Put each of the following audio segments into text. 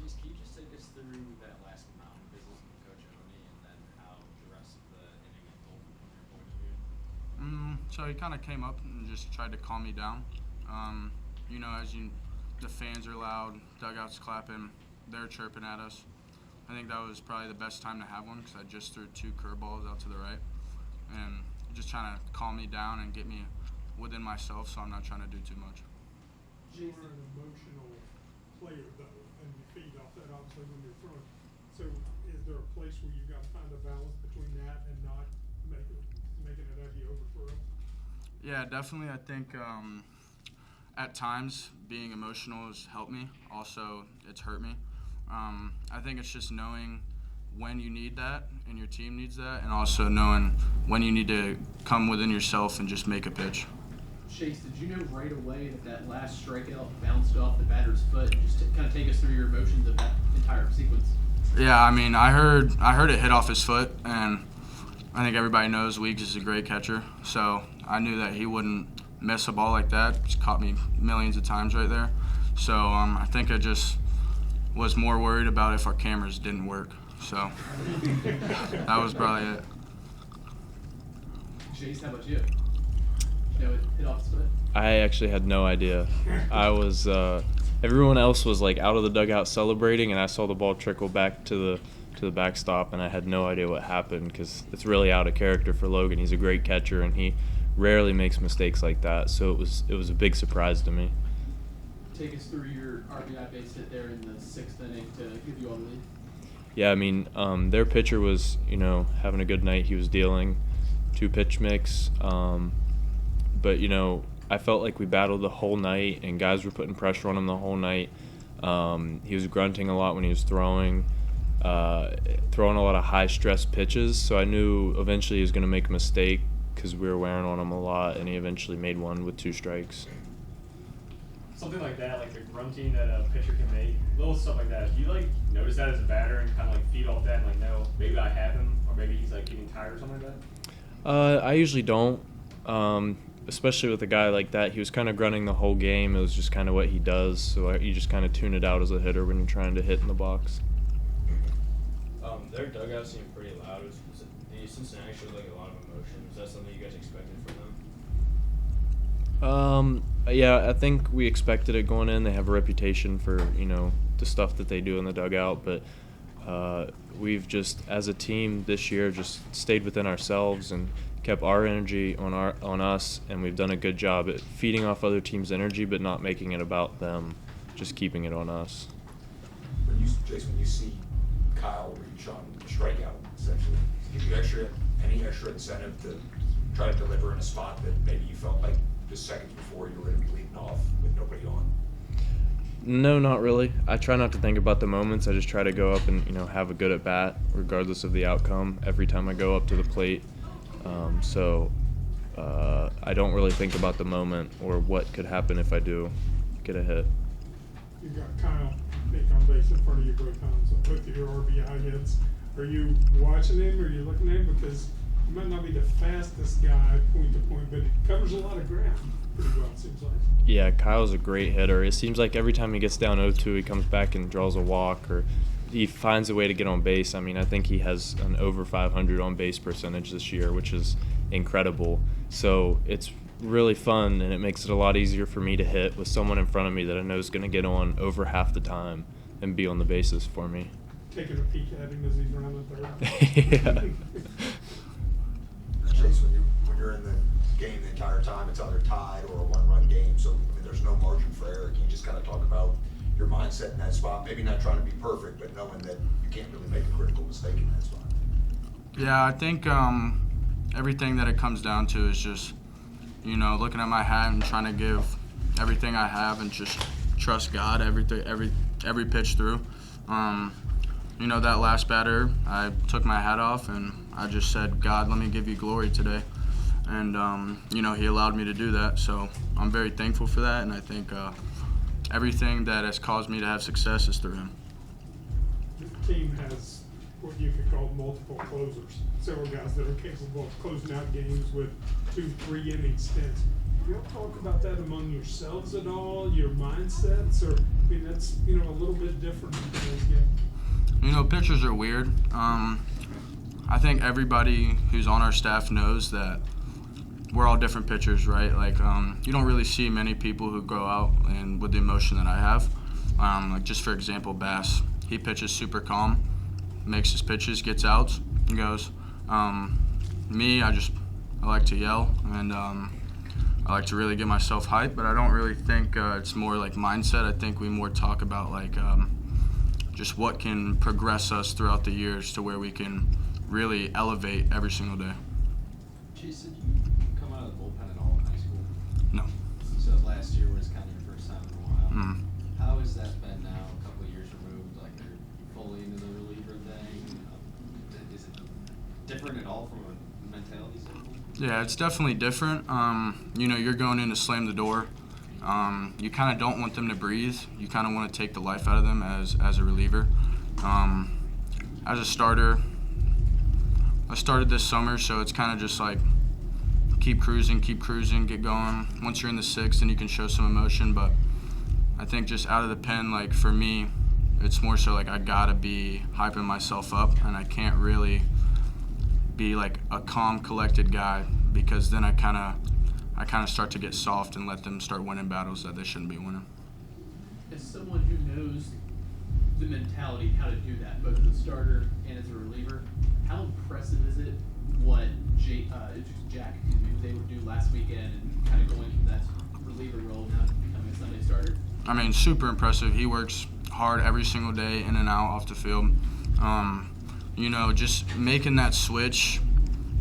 Chase, can you just take us through that last mound visit with Coach Oni and then how the rest of the inning unfolded from your point of view? So he kind of came up and just tried to calm me down. The fans are loud, dugout's clapping, they're chirping at us. I think that was probably the best time to have one because I just threw 2 curveballs out to the right. And just trying to calm me down and get me within myself so I'm not trying to do too much. You are an emotional player, though, and you feed off that, obviously, when you're throwing. So is there a place where you've got to find a balance between that and not making it a heavy overthrow? Yeah, definitely. I think at times being emotional has helped me. Also, it's hurt me. I think it's just knowing when you need that and your team needs that, and also knowing when you need to come within yourself and just make a pitch. Chase, did you know right away that last strikeout bounced off the batter's foot? Just to kind of take us through your emotions of that entire sequence. Yeah, I mean, I heard it hit off his foot, and I think everybody knows Weeks is a great catcher, so I knew that he wouldn't miss a ball like that. He's caught me millions of times right there. So I think I just was more worried about if our cameras didn't work. So that was probably it. Jace, how about you? You know it hit off his foot? I actually had no idea. I was everyone else was like out of the dugout celebrating, and I saw the ball trickle back to the backstop, and I had no idea what happened because it's really out of character for Logan. He's a great catcher, and he rarely makes mistakes like that. So it was a big surprise to me. Take us through your RBI base hit there in the 6th inning to give you all the lead. Yeah, I mean, their pitcher was, having a good night. He was dealing 2 pitch mix. But, I felt like we battled the whole night, and guys were putting pressure on him the whole night. He was grunting a lot when he was throwing a lot of high-stress pitches. So I knew eventually he was going to make a mistake because we were wearing on him a lot, and he eventually made one with 2 strikes. Something like that, like the grunting that a pitcher can make, little stuff like that. Do you notice that as a batter and kind of feed off that and no, maybe I have him, or maybe he's getting tired or something like that? I usually don't, especially with a guy like that. He was kind of grunting the whole game. It was just kind of what he does. So you just kind of tune it out as a hitter when you're trying to hit in the box. Their dugout seemed pretty loud. The Cincinnati showed a lot of emotion. Is that something you guys expected from them? Yeah, I think we expected it going in. They have a reputation for, the stuff that they do in the dugout, but we've just, as a team this year, just stayed within ourselves and kept our energy on us, and we've done a good job at feeding off other teams' energy, but not making it about them, just keeping it on us. Jason, when you see Kyle reach on the strikeout, essentially, does it give you any extra incentive to try to deliver in a spot that maybe you felt like just seconds before you were going to be leading off with nobody on? No, not really. I try not to think about the moments. I just try to go up and have a good at bat, regardless of the outcome. Every time I go up to the plate, I don't really think about the moment or what could happen if I do get a hit. You've got Kyle big on base in front of you both times. So both of your RBI hits. Are you watching him? Or are you looking at him? Because he might not be the fastest guy point to point, but he covers a lot of ground pretty well, it seems like. Yeah, Kyle's a great hitter. It seems like every time he gets down 0-2, he comes back and draws a walk, or he finds a way to get on base. I mean, I think he has an over 500 on base percentage this year, which is incredible. So it's really fun, and it makes it a lot easier for me to hit with someone in front of me that I know is going to get on over half the time and be on the bases for me. Taking a peek at him as he's running third. Yeah. Chase, when you're in the game the entire time, it's either tied or a one-run game, so there's no margin for error. Can you just kind of talk about your mindset in that spot? Maybe not trying to be perfect, but knowing that you can't really make a critical mistake in that spot. Yeah, I think everything that it comes down to is just, looking at my hat and trying to give everything I have and just trust God every pitch through. That last batter, I took my hat off and I just said, God, let me give you glory today. And, he allowed me to do that. So I'm very thankful for that. And I think everything that has caused me to have success is through him. This team has what you could call multiple closers. Several guys that are capable of closing out games with 2-3 inning stints. You all talk about that among yourselves at all, your mindsets, or I mean, that's, you know, a little bit different than today's game. You know, pitchers are weird. I think everybody who's on our staff knows that we're all different pitchers, right? Like, you don't really see many people who go out and with the emotion that I have. Like, just for example, Bass, he pitches super calm, makes his pitches, gets outs, and goes. Me, I like to yell, and I like to really get myself hyped, but I don't really think it's more like mindset. I think we more talk about like just what can progress us throughout the years to where we can really elevate every single day. Chase, did you come out of the bullpen at all in high school? No. So last year was kind of your first time in a while. Mm. How has that been now, a couple of years removed? Like, are you fully into the reliever thing? Is it different at all from a mentality standpoint? Yeah, it's definitely different. You know, you're going in to slam the door. You kind of don't want them to breathe. You kind of want to take the life out of them as a reliever. As a starter, I started this summer, so it's kind of just like keep cruising, get going. Once you're in the sixth, then you can show some emotion. But I think just out of the pen, like for me, it's more so like I gotta be hyping myself up, and I can't really be like a calm, collected guy, because then I kind of start to get soft and let them start winning battles that they shouldn't be winning. As someone who knows the mentality, how to do that, both as a starter and as a reliever, how impressive is it what Jack was able to do last weekend and kind of going from that reliever role now to becoming a Sunday starter? I mean, super impressive. He works hard every single day in and out off the field. You know, just making that switch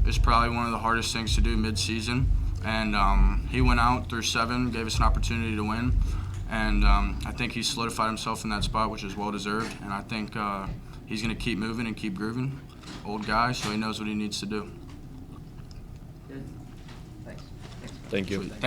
is probably one of the hardest things to do mid-season. And he went out through 7, gave us an opportunity to win. And I think he solidified himself in that spot, which is well-deserved. And I think he's going to keep moving and keep grooving. Old guy, so he knows what he needs to do. Thank you.